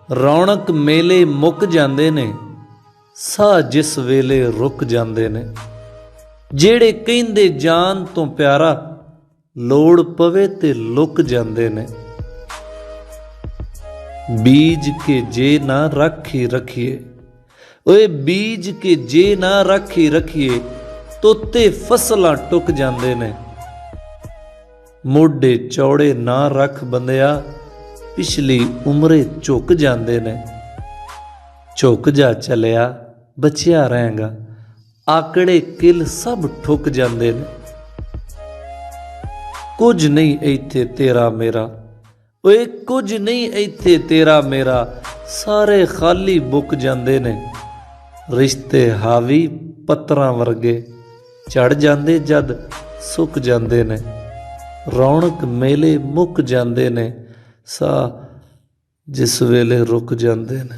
ਰੌਣਕ ਮੇਲੇ ਮੁੱਕ ਜਾਂਦੇ ਨੇ, ਸਾਹ ਜਿਸ ਵੇਲੇ ਰੁਕ ਜਾਂਦੇ ਨੇ। ਜਿਹੜੇ ਕਹਿੰਦੇ ਜਾਨ ਤੋਂ ਪਿਆਰਾ, ਲੋੜ ਪਵੇ ਤੇ ਲੁਕ ਜਾਂਦੇ ਨੇ। ਬੀਜ ਕੇ ਜੇ ਨਾ ਰਾਖੀ ਰਖੀਏ, ਓਏ ਬੀਜ ਕੇ ਜੇ ਨਾ ਰਾਖੀ ਰਖੀਏ, ਤੋਤੇ ਫਸਲਾਂ ਟੁੱਕ ਜਾਂਦੇ ਨੇ। ਮੋਢੇ ਚੌੜੇ ਨਾ ਰੱਖ ਬੰਦਿਆ, ਪਿਛਲੀ ਉਮਰੇ ਝੁਕ ਜਾਂਦੇ ਨੇ। ਝੁਕ ਜਾ ਚਲਿਆ ਬਚਿਆ ਰਹੇਗਾ, ਆਕੜੇ ਕਿਲ ਸਭ ਠੁੱਕ ਜਾਂਦੇ ਨੇ। ਕੁਝ ਨਹੀਂ ਇੱਥੇ ਤੇਰਾ ਮੇਰਾ, ਓਏ ਕੁਝ ਨਹੀਂ ਇੱਥੇ ਤੇਰਾ ਮੇਰਾ, ਸਾਰੇ ਖਾਲੀ ਬੁੱਕ ਜਾਂਦੇ ਨੇ। ਰਿਸ਼ਤੇ ਹਾਵੀ ਪੱਤਰਾਂ ਵਰਗੇ, ਝੜ ਜਾਂਦੇ ਜਦ ਸੁੱਕ ਜਾਂਦੇ ਨੇ। ਰੌਣਕ ਮੇਲੇ ਮੁੱਕ ਜਾਂਦੇ ਨੇ, ਸਾਹ ਜਿਸ ਵੇਲੇ ਰੁਕ ਜਾਂਦੇ ਨੇ।